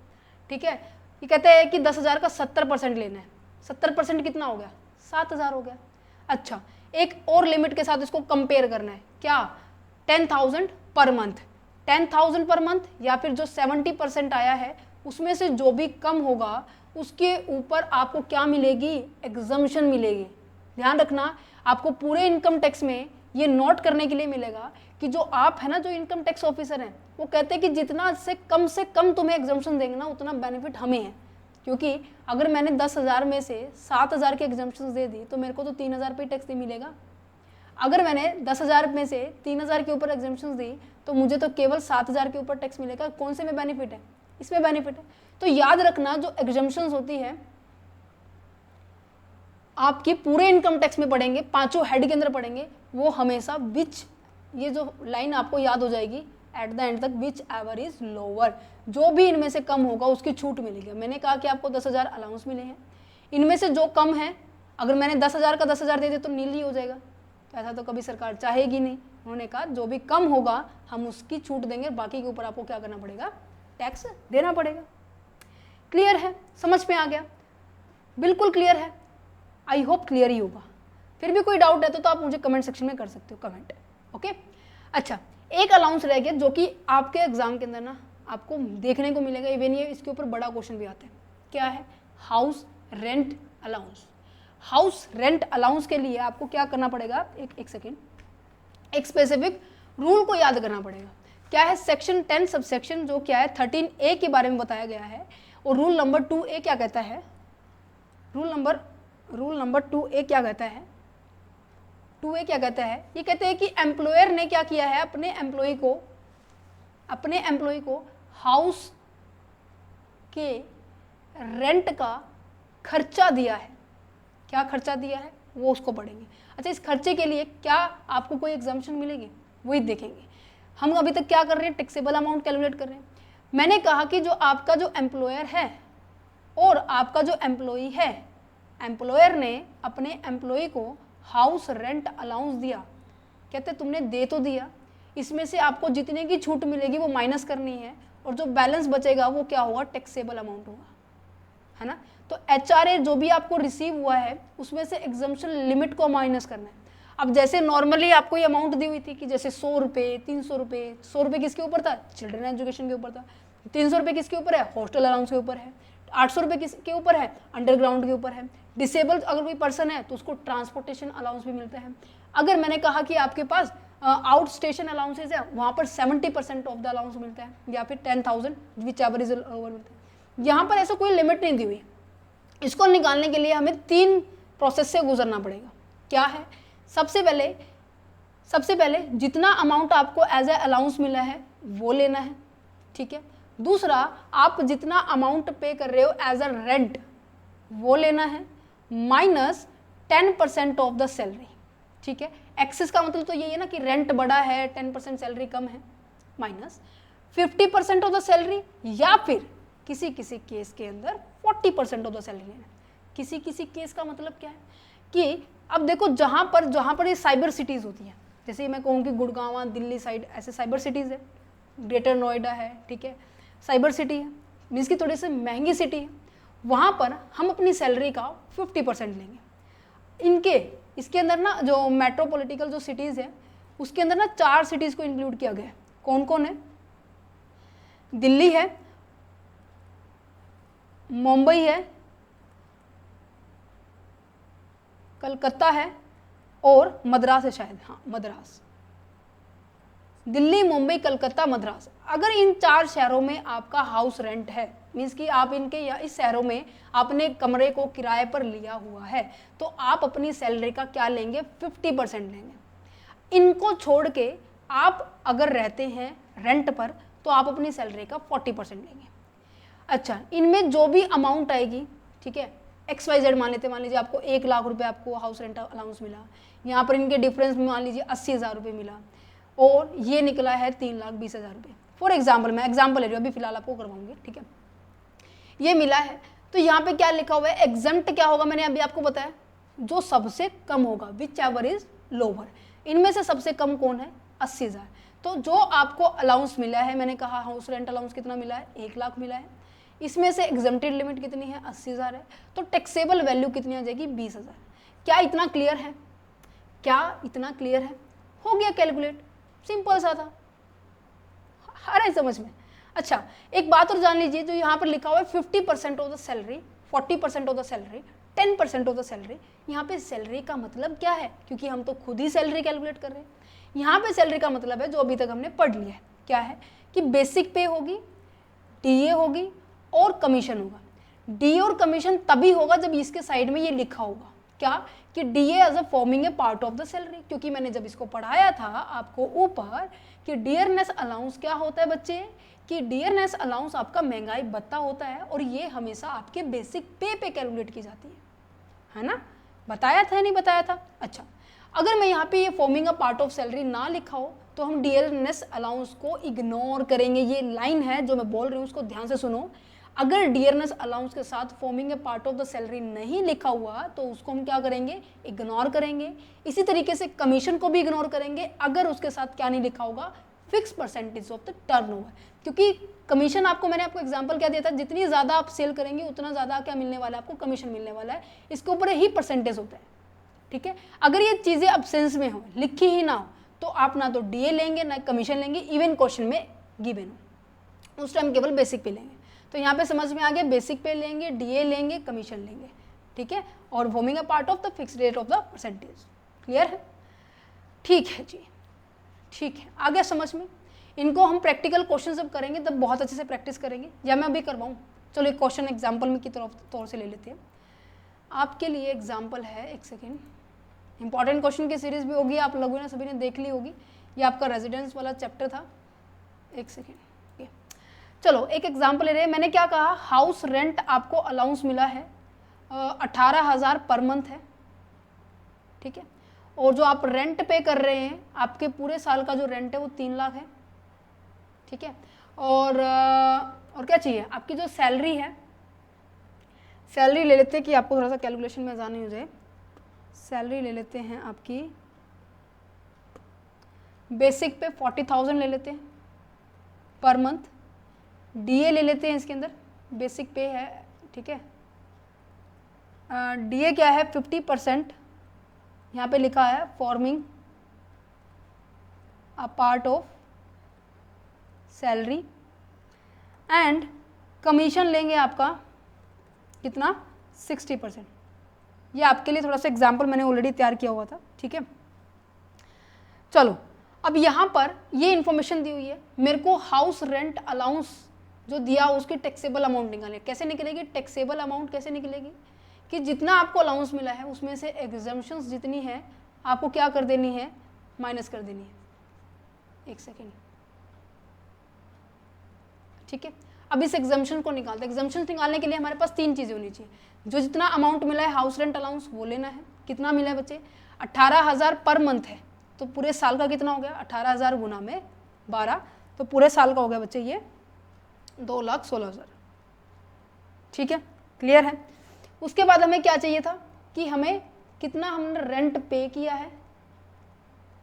Speaker 1: ठीक है। ये कहते हैं कि 10,000 का 70% लेना है, 70% कितना हो गया, 7,000 हो गया। अच्छा, एक और लिमिट के साथ इसको कंपेयर करना है, क्या, 10,000 पर मंथ, 10,000 पर मंथ, या फिर जो 70% आया है उसमें से जो भी कम होगा उसके ऊपर आपको क्या मिलेगी, एग्जम्पशन मिलेगी। ध्यान रखना, आपको पूरे इनकम टैक्स में ये नोट करने के लिए मिलेगा कि जो आप है ना, जो इनकम टैक्स ऑफिसर हैं, वो कहते हैं कि जितना से कम तुम्हें एग्जम्पशन देंगे ना उतना बेनिफिट हमें है, क्योंकि अगर मैंने 10,000 में से 7,000 के एग्जम्पशन दे दी तो मेरे को तो 3,000 पे टैक्स नहीं मिलेगा। अगर मैंने 10,000 में से 3,000 के ऊपर एग्जम्पशन दी तो मुझे तो केवल 7,000 के ऊपर टैक्स मिलेगा। कौन से में बेनिफिट है, इसमें बेनिफिट है। तो याद रखना, जो एग्जम्पशंस होती है आपकी पूरे इनकम टैक्स में पड़ेंगे, 5 हेड के अंदर पड़ेंगे, वो हमेशा विच, ये जो लाइन आपको याद हो जाएगी एट द एंड तक, विच एवर इज लोअर, जो भी इनमें से कम होगा उसकी छूट मिलेगी। मैंने कहा कि आपको 10,000 अलाउंस मिले हैं, इनमें से जो कम है, अगर मैंने 10,000 का 10,000 दे दिया तो नील ही हो जाएगा, ऐसा तो कभी सरकार चाहेगी नहीं। उन्होंने कहा जो भी कम होगा हम उसकी छूट देंगे, बाकी के ऊपर आपको क्या करना पड़ेगा, टैक्स देना पड़ेगा। क्लियर है, समझ में आ गया, बिल्कुल क्लियर है, आई होप क्लियर ही होगा। फिर भी कोई डाउट है तो आप मुझे कमेंट सेक्शन में कर सकते हो कमेंट, ओके। अच्छा, एक अलाउंस रह गया जो कि आपके एग्जाम के अंदर ना आपको देखने को मिलेगा, इवन ये इसके ऊपर बड़ा क्वेश्चन भी आता है। क्या है, house rent allowance. House rent allowance के लिए आपको क्या करना पड़ेगा, एक सेकेंड, एक स्पेसिफिक रूल को याद करना पड़ेगा। क्या है, सेक्शन 10 सबसेक्शन जो क्या है 13A के बारे में बताया गया है, और रूल नंबर 2A क्या कहता है, रूल नंबर 2A क्या कहता है, 2A क्या कहता है, ये कहते हैं कि एम्प्लॉयर ने क्या किया है, अपने एम्प्लॉय को हाउस के रेंट का खर्चा दिया है। क्या खर्चा दिया है, वो उसको पढ़ेंगे। अच्छा, इस खर्चे के लिए क्या आपको कोई एग्जाम्पशन मिलेगी, वही देखेंगे। हम अभी तक क्या कर रहे हैं, टैक्सेबल अमाउंट कैलकुलेट कर रहे हैं। मैंने कहा कि जो आपका जो एम्प्लॉयर है और आपका जो एम्प्लॉई है, एम्प्लॉयर ने अपने एम्प्लॉई को हाउस रेंट अलाउंस दिया, कहते तुमने दे तो दिया, इसमें से आपको जितने की छूट मिलेगी वो माइनस करनी है, और जो बैलेंस बचेगा वो क्या होगा, टैक्सेबल अमाउंट होगा, है ना। तो HRA जो भी आपको रिसीव हुआ है उसमें से एग्जम्पशन लिमिट को माइनस करना है। अब जैसे नॉर्मली आपको ये अमाउंट दी हुई थी कि जैसे 100 रुपये, 300 रुपये, 100 रुपये किसके ऊपर था, चिल्ड्रन एजुकेशन के ऊपर था, 300 रुपये किसके ऊपर है, हॉस्टल अलाउंस के ऊपर है, 800 रुपये किसके ऊपर है, अंडरग्राउंड के ऊपर है। डिसेबल्ड अगर कोई पर्सन है तो उसको ट्रांसपोर्टेशन अलाउंस भी मिलता है। अगर मैंने कहा कि आपके पास आउट स्टेशन अलाउंसेज है, वहाँ पर 70% ऑफ द अलाउंस मिलता है, या फिर 10,000 विच एवर इज ओवर मिलता है। यहाँ पर ऐसा कोई लिमिट नहीं दी हुई। इसको निकालने के लिए हमें 3 प्रोसेस से गुजरना पड़ेगा। क्या है, सबसे पहले जितना अमाउंट आपको एज ए अलाउंस मिला है वो लेना है, ठीक है। दूसरा, आप जितना अमाउंट पे कर रहे हो एज अ रेंट वो लेना है, माइनस 10% ऑफ द सैलरी, ठीक है। एक्सेस का मतलब तो यही है ना कि रेंट बड़ा है, 10% सैलरी कम है, माइनस 50% ऑफ द सैलरी, या फिर किसी किसी केस के अंदर 40% ऑफ द सैलरी लेना है। किसी किसी केस का मतलब क्या है कि अब देखो जहाँ पर ये साइबर सिटीज़ होती हैं, जैसे मैं कहूँ कि गुड़गांव, दिल्ली साइड ऐसे साइबर सिटीज़ है, ग्रेटर नोएडा है, ठीक है, साइबर सिटी है, मीन्स की थोड़ी सी महंगी सिटी है, वहाँ पर हम अपनी सैलरी का 50% लेंगे। इसके अंदर ना जो मेट्रोपॉलिटिकल जो सिटीज़ है उसके अंदर ना 4 सिटीज़ को इंक्लूड किया गया है। कौन कौन है, दिल्ली है, मुंबई है, कलकत्ता है और मद्रास है शायद, हाँ मद्रास। दिल्ली, मुंबई, कलकत्ता, मद्रास। अगर इन 4 शहरों में आपका हाउस रेंट है, मीन्स कि आप इनके या इस शहरों में आपने कमरे को किराए पर लिया हुआ है, तो आप अपनी सैलरी का क्या लेंगे, 50% लेंगे। इनको छोड़ के आप अगर रहते हैं रेंट पर तो आप अपनी सैलरी का 40% लेंगे। अच्छा, इनमें जो भी अमाउंट आएगी, ठीक है, XYZ मान लीजिए आपको 1 लाख रुपए आपको हाउस रेंट अलाउंस मिला, यहाँ पर इनके डिफरेंस में मान लीजिए 80,000 रुपये मिला, और ये निकला है 3,20,000 रुपये। फॉर एग्जाम्पल, मैं एग्जाम्पल ले रही हूँ, अभी फिलहाल आपको करवाऊंगी, ठीक है। ये मिला है, तो यहाँ पे क्या लिखा हुआ है, एग्जम्प्ट क्या होगा, मैंने अभी आपको बताया, जो सबसे कम होगा, विच एवर इज लोअर। इनमें से सबसे कम कौन है, 80,000। तो जो आपको अलाउंस मिला है, मैंने कहा हाउस रेंट अलाउंस कितना मिला है, 1 लाख मिला है, इसमें से एग्जम्प्टेड लिमिट कितनी है, 80,000 है, तो टैक्सेबल वैल्यू कितनी आ जाएगी, 20,000। क्या इतना क्लियर है, क्या इतना क्लियर है, हो गया कैलकुलेट, सिंपल सा था, आ रहा है समझ में। अच्छा, एक बात और जान लीजिए, जो यहाँ पर लिखा हुआ है 50% of the salary, 40% of the salary, 10% of the salary, यहाँ पे सैलरी का मतलब क्या है, क्योंकि हम तो खुद ही सैलरी कैलकुलेट कर रहे हैं। यहाँ पे सैलरी का मतलब है जो अभी तक हमने पढ़ लिया है, क्या है कि बेसिक पे होगी, DA होगी और कमीशन होगा। DA और कमीशन तभी होगा जब इसके साइड में ये लिखा होगा, क्या कि DA as a forming a part of the salary, क्योंकि मैंने जब इसको पढ़ाया था आपको ऊपर कि डियरनेस अलाउंस क्या होता है बच्चे, कि डियरनेस अलाउंस आपका महंगाई भत्ता होता है, और ये हमेशा आपके बेसिक पे कैलकुलेट की जाती है ना, बताया था नहीं बताया था। अच्छा, अगर मैं यहाँ पे ये forming a part of salary ना लिखा हो तो हम डियरनेस अलाउंस को इग्नोर करेंगे। ये लाइन है जो मैं बोल रही हूँ, उसको ध्यान से सुनो। अगर डियरनेस अलाउंस के साथ forming a part of the salary नहीं लिखा हुआ तो उसको हम क्या करेंगे, इग्नोर करेंगे। इसी तरीके से कमीशन को भी इग्नोर करेंगे अगर उसके साथ क्या नहीं लिखा होगा, fix percentage of the turnover. क्योंकि कमीशन आपको मैंने आपको एग्जांपल क्या दिया था, जितनी ज़्यादा आप सेल करेंगे उतना ज़्यादा क्या मिलने वाला है आपको, कमीशन मिलने वाला है, इसके ऊपर ही परसेंटेज होता है, ठीक है। अगर ये चीज़ें अब्सेंस में हो, लिखी ही ना हो, तो आप ना तो DA लेंगे ना कमीशन लेंगे, इवन क्वेश्चन में गिवन हो, उस टाइम केवल बेसिक पे लेंगे। तो यहाँ पे समझ में आ गया, बेसिक पे लेंगे, DA लेंगे, कमीशन लेंगे, ठीक है, और forming a part of the fix rate of the percentage. Clear है, ठीक है जी, ठीक है, आ गया समझ में। इनको हम प्रैक्टिकल क्वेश्चन जब करेंगे तब बहुत अच्छे से प्रैक्टिस करेंगे, या मैं अभी करवाऊँ, चलो एक क्वेश्चन एग्जाम्पल में की तौर से ले लेते हैं। आपके लिए एग्जाम्पल है, एक सेकेंड, इंपॉर्टेंट क्वेश्चन की सीरीज भी होगी, आप लोगों ने सभी ने देख ली होगी, ये आपका रेजिडेंस वाला चैप्टर था। एक सेकेंड, चलो एक एग्जाम्पल ले रहे हैं। मैंने क्या कहा, हाउस रेंट आपको अलाउंस मिला है 18,000 पर मंथ है, ठीक है। और जो आप रेंट पे कर रहे हैं, आपके पूरे साल का जो रेंट है वो 3 लाख है, ठीक है। और क्या चाहिए, आपकी जो सैलरी है, सैलरी ले लेते हैं कि आपको थोड़ा सा कैलकुलेशन में आसानी हो जाए। सैलरी ले लेते हैं आपकी, बेसिक पे 40,000 ले लेते हैं पर मंथ। डीए ले लेते हैं इसके अंदर, बेसिक पे है, ठीक है। डीए क्या है, 50% यहाँ पे लिखा है, forming a part of salary. And commission लेंगे आपका कितना, 60%। ये आपके लिए थोड़ा सा एग्जाम्पल मैंने ऑलरेडी तैयार किया हुआ था, ठीक है। चलो अब यहाँ पर ये इन्फॉर्मेशन दी हुई है, मेरे को हाउस रेंट अलाउंस जो दिया उसकी टैक्सेबल अमाउंट निकालनी है। कैसे निकलेगी टैक्सेबल अमाउंट, कैसे निकलेगी कि जितना आपको अलाउंस मिला है उसमें से एग्जम्पशंस जितनी है आपको क्या कर देनी है, माइनस कर देनी है। एक सेकेंड, ठीक है। अब इस एग्जम्पशन को निकालते हैं। एग्जम्पशन निकालने के लिए हमारे पास 3 चीज़ें होनी चाहिए। जो जितना अमाउंट मिला है हाउस रेंट अलाउंस वो लेना है। कितना मिला है बच्चे, 18,000 पर मंथ है, तो पूरे साल का कितना हो गया, 18,000 गुना में 12, तो पूरे साल का हो गया बच्चे ये 2,16,000, ठीक है, क्लियर है। उसके बाद हमें क्या चाहिए था कि हमें कितना हमने रेंट पे किया है,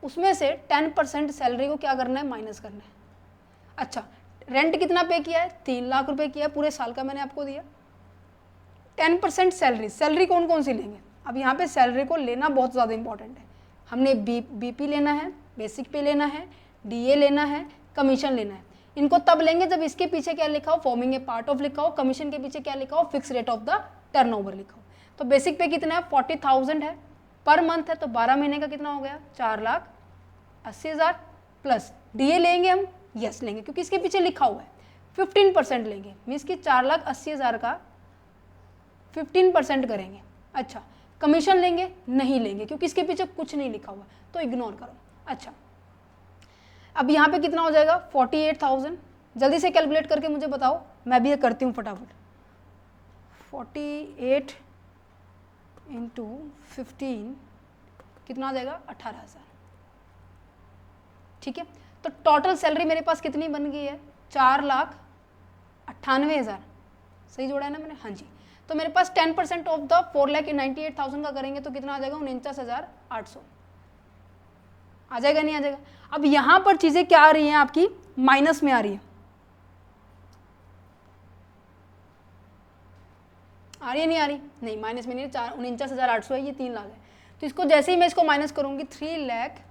Speaker 1: उसमें से 10% सैलरी को क्या करना है, माइनस करना है। अच्छा, रेंट कितना पे किया है, 3 लाख रुपए किया है, पूरे साल का मैंने आपको दिया। 10% सैलरी, सैलरी कौन कौन सी लेंगे, अब यहाँ पे सैलरी को लेना बहुत ज़्यादा इंपॉर्टेंट है। हमने बीपी लेना है, बेसिक पे लेना है, डीए लेना है, कमीशन लेना है। इनको तब लेंगे जब इसके पीछे क्या लिखा हो, फॉर्मिंग ए पार्ट ऑफ लिखा हो, कमीशन के पीछे क्या लिखा हो, fix rate of the turnover लिखा हो। तो बेसिक पे कितना है, 40,000 है, पर मंथ है, तो 12 महीने का कितना हो गया, 4,80,000 प्लस डीए लेंगे हम, यस लेंगे क्योंकि इसके पीछे लिखा हुआ है। 15% लेंगे, मीन्स कि 4,80,000 का 15% करेंगे। अच्छा, कमीशन लेंगे, नहीं लेंगे क्योंकि इसके पीछे कुछ नहीं लिखा हुआ, तो इग्नोर करो। अच्छा, अब यहाँ पे कितना हो जाएगा, 48,000। जल्दी से कैलकुलेट करके मुझे बताओ, मैं भी ये करती हूँ फटाफट। 48 इंटू 15 कितना आ जाएगा, 18,000, ठीक है। तो टोटल सैलरी मेरे पास कितनी बन गई है, 4,98,000, सही जोड़ा है ना मैंने, हाँ जी। तो मेरे पास 10% ऑफ द 4,98,000 का करेंगे तो कितना आ जाएगा, 49,800 आ जाएगा, नहीं आ जाएगा। अब यहाँ पर चीज़ें क्या आ रही हैं आपकी, माइनस में आ रही है, आ रही है नहीं आ रही, नहीं माइनस में नहीं, 49,800 है, ये 3 लाख है। तो इसको जैसे ही मैं इसको माइनस करूँगी, 3 लाख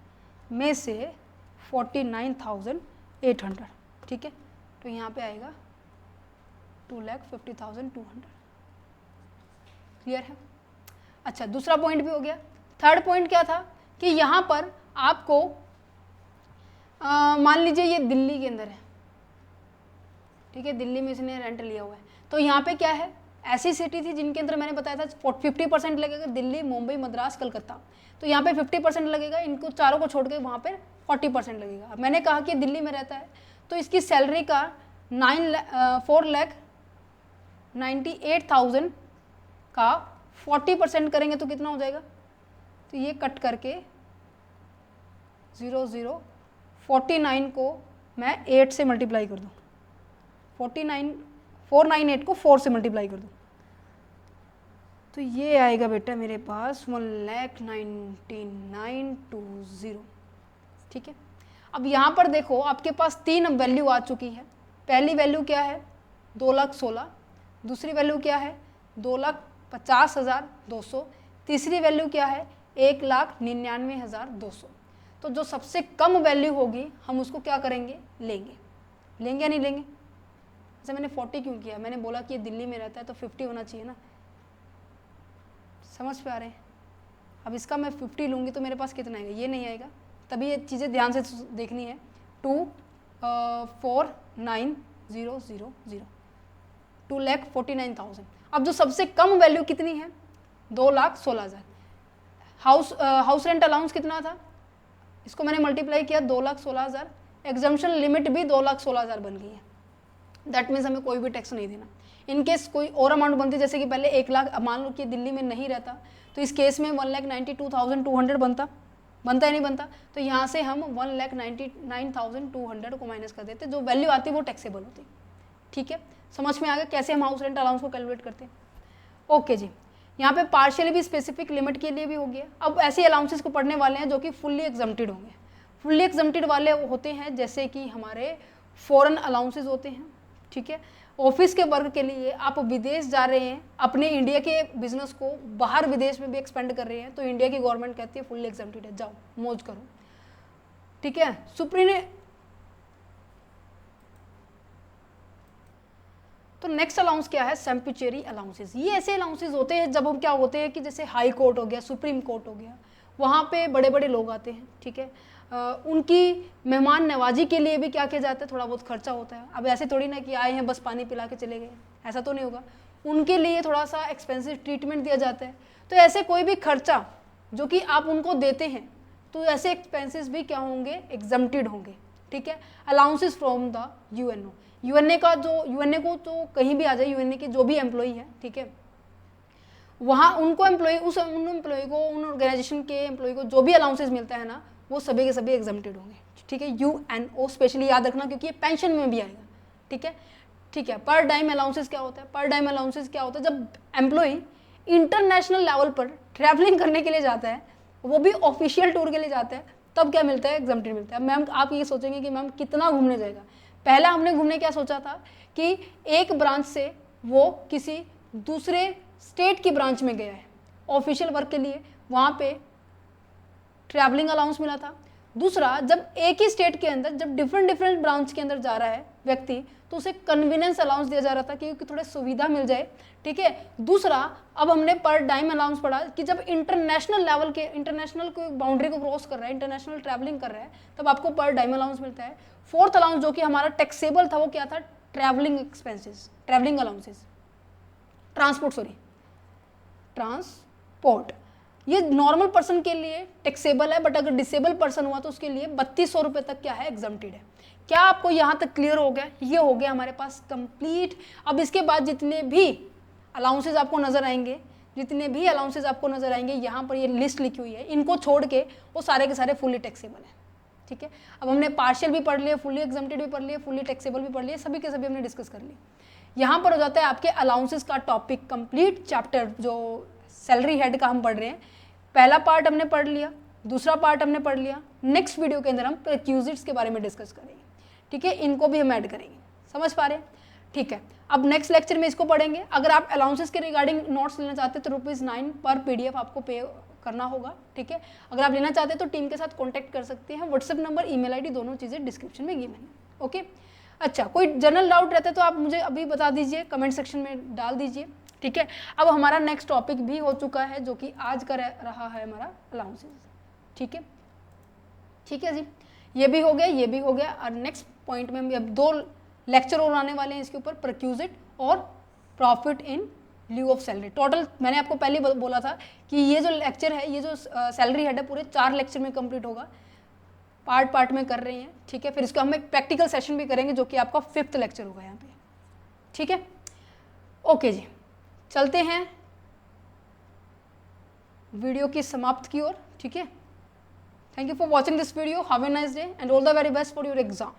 Speaker 1: में से 49,800, ठीक है, तो यहाँ पे आएगा 2,50,200, क्लियर है। अच्छा, दूसरा पॉइंट भी हो गया। थर्ड पॉइंट क्या था कि यहाँ पर आपको मान लीजिए ये दिल्ली के अंदर है, ठीक है, दिल्ली में इसने रेंट लिया हुआ है, तो यहाँ पे क्या है, ऐसी सिटी थी जिनके अंदर मैंने बताया था 50% लगेगा, दिल्ली, मुंबई, मद्रास, कलकत्ता, तो यहाँ पे 50% लगेगा, इनको चारों को छोड़ के वहाँ पर 40% लगेगा। मैंने कहा कि दिल्ली में रहता है तो इसकी सैलरी का 4,98,000 का 40% करेंगे तो कितना हो जाएगा, तो ये कट करके 49 को मैं 8 से मल्टीप्लाई कर दूँ, 498 को 4 से मल्टीप्लाई कर दूँ, तो ये आएगा बेटा मेरे पास 1,99,200, ठीक है। अब यहाँ पर देखो आपके पास 3 वैल्यू आ चुकी है। पहली वैल्यू क्या है, 2,16,000, दूसरी वैल्यू क्या है, 2,50,200, तीसरी वैल्यू क्या है, 1,99,200। तो जो सबसे कम वैल्यू होगी हम उसको क्या करेंगे, लेंगे। लेंगे या नहीं लेंगे, जैसे मैंने 40 क्यों किया, मैंने बोला कि ये दिल्ली में रहता है तो 50 होना चाहिए ना, समझ पे आ रहे हैं। अब इसका मैं 50 लूँगी तो मेरे पास कितना आएगा, ये नहीं आएगा, तभी ये चीज़ें ध्यान से देखनी है। 2,49,000, 2,49,000। अब जो सबसे कम वैल्यू कितनी है, 2,16,000। हाउस रेंट अलाउंस कितना था, इसको मैंने मल्टीप्लाई किया 2,16,000, एग्जम्पशन लिमिट भी 2,16,000 बन गई है। दैट मीन्स हमें कोई भी टैक्स नहीं देना। इनकेस कोई और अमाउंट बनती, जैसे कि पहले 1 लाख, मान लो कि दिल्ली में नहीं रहता तो इस केस में 1,92,200 बनता है नहीं बनता? तो यहाँ से हम 1,99,200 को माइनस कर देते, जो वैल्यू आती है वो टैक्सेबल होती है। ठीक है, समझ में आ गया कैसे हम हाउस रेंट अलाउंस को कैलकुलेट करते हैं? ओके जी, यहाँ पे पार्शियली भी स्पेसिफिक लिमिट के लिए भी हो गया। अब ऐसे अलाउंसेस को पढ़ने वाले हैं जो कि फुल्ली एग्जम्प्टेड होंगे। फुल्ली एग्जम्प्टेड वाले होते हैं जैसे कि हमारे फॉरेन अलाउंसेस होते हैं। ठीक है, ऑफिस के वर्क के लिए आप विदेश जा रहे हैं, अपने इंडिया के बिजनेस को बाहर विदेश में भी एक्सपेंड कर रहे हैं, तो इंडिया की गवर्नमेंट कहती है फुल्ली एग्जम्प्टेड है, जाओ मौज करो। ठीक है, सुप्रीम तो नेक्स्ट अलाउंस क्या है? सैम्पिचुअरी अलाउंसेस। ये ऐसे अलाउंसेस होते हैं जब हम क्या होते हैं कि जैसे हाई कोर्ट हो गया, सुप्रीम कोर्ट हो गया, वहाँ पे बड़े बड़े लोग आते हैं। ठीक है, उनकी मेहमान नवाजी के लिए भी क्या किया जाता है, थोड़ा बहुत खर्चा होता है। अब ऐसे थोड़ी ना कि आए हैं बस पानी पिला के चले गए, ऐसा तो नहीं होगा। उनके लिए थोड़ा सा एक्सपेंसिव ट्रीटमेंट दिया जाता है। तो ऐसे कोई भी खर्चा जो कि आप उनको देते हैं, तो ऐसे एक्सपेंसेस भी क्या होंगे? एग्जम्प्टेड होंगे। ठीक है, allowances from the UNO. UNA का जो यूएनए को तो कहीं भी आ जाए, यूएनए के जो भी एम्प्लॉई है, ठीक है, वहाँ उनको एम्प्लॉई उन एम्प्लॉई को, उन ऑर्गेनाइजेशन के एम्प्लॉई को जो भी अलाउंसेस मिलता है ना, वो सभी के सभी एग्जम्प्टेड होंगे। ठीक है, यूएनओ स्पेशली याद रखना क्योंकि ये पेंशन में भी आएगा। ठीक है, ठीक है। पर डाइम अलाउंसेस क्या होता है? पर डाइम अलाउंसेस क्या होता है? जब एम्प्लॉई इंटरनेशनल लेवल पर ट्रैवलिंग करने के लिए जाता है, वो भी ऑफिशियल टूर के लिए जाता है, तब क्या मिलता है? एग्जम्प्टेड मिलता है। मैम आप ये सोचेंगे कि मैम कितना घूमने जाएगा? पहला हमने घूमने क्या सोचा था कि एक ब्रांच से वो किसी दूसरे स्टेट की ब्रांच में गया है ऑफिशियल वर्क के लिए, वहाँ पे ट्रैवलिंग अलाउंस मिला था। दूसरा, जब एक ही स्टेट के अंदर जब डिफरेंट ब्रांच के अंदर जा रहा है व्यक्ति, तो उसे कन्वीनियंस अलाउंस दिया जा रहा था क्योंकि थोड़ा सुविधा मिल जाए। ठीक है। दूसरा, अब हमने पर डाइम अलाउंस पढ़ा कि जब इंटरनेशनल लेवल के, इंटरनेशनल को बाउंड्री को क्रॉस कर रहा है, इंटरनेशनल ट्रैवलिंग कर रहा है, तब आपको पर डाइम अलाउंस मिलता है। फोर्थ अलाउंस जो कि हमारा टैक्सेबल था, वो क्या था? Travelling expenses, travelling allowances, transport. ये नॉर्मल पर्सन के लिए टैक्सेबल है, बट अगर डिसेबल पर्सन हुआ तो उसके लिए 3200 रुपये तक क्या है? एग्जम्प्टेड है। क्या आपको यहाँ तक क्लियर हो गया? ये हो गया हमारे पास कंप्लीट। अब इसके बाद जितने भी अलाउंसेज आपको नजर आएंगे, यहाँ पर ये लिस्ट लिखी हुई है, इनको छोड़ के वो सारे के सारे फुली टैक्सेबल है। ठीक है। अब हमने पार्शियल भी पढ़ लिया, फुली एग्जम्प्टेड भी पढ़ लिया, फुली टैक्सेबल भी पढ़ लिया, सभी के सभी हमने डिस्कस कर लिए। यहाँ पर हो जाता है आपके अलाउंसेस का टॉपिक कंप्लीट। चैप्टर जो सैलरी हेड का हम पढ़ रहे हैं, पहला पार्ट हमने पढ़ लिया, दूसरा पार्ट हमने पढ़ लिया। नेक्स्ट वीडियो के अंदर हम प्रीक्यूजिट्स के बारे में डिस्कस करेंगे। ठीक है, इनको भी हम ऐड करेंगे। समझ पा रहे हैं? ठीक है। अब नेक्स्ट लेक्चर में इसको पढ़ेंगे। अगर आप अलाउंसेस के रिगार्डिंग नोट्स लेना चाहते हैं तो ₹9 पर PDF आपको पे करना होगा। ठीक है। अगर आप लेना चाहते हैं तो टीम के साथ कॉन्टैक्ट कर सकते हैं। व्हाट्सएप नंबर, ईमेल ID दोनों चीज़ें डिस्क्रिप्शन में गिवन है। ओके। अच्छा, कोई जनरल डाउट रहता है तो आप मुझे अभी बता दीजिए, कमेंट सेक्शन में डाल दीजिए। ठीक है। अब हमारा नेक्स्ट टॉपिक भी हो चुका है जो कि आज का रहा है हमारा अलाउंसेस। ठीक है, ठीक है जी, ये भी हो गया, ये भी हो गया। और नेक्स्ट पॉइंट में हम अब 2 लेक्चर और आने वाले हैं इसके ऊपर, प्रीक्यूजिट और profit in lieu of salary. Total मैंने आपको पहले बोला था कि ये जो लेक्चर है, ये जो सैलरी हेड है, पूरे 4 लेक्चर में कंप्लीट होगा। पार्ट में कर रहे हैं। ठीक है। फिर इसका हम एक प्रैक्टिकल सेशन भी करेंगे जो कि आपका 5th लेक्चर होगा यहाँ पे। ठीक है। ओके जी, चलते हैं वीडियो की समाप्त की ओर। ठीक है। Thank you for watching this video. Have a nice day and all the very best for your exam.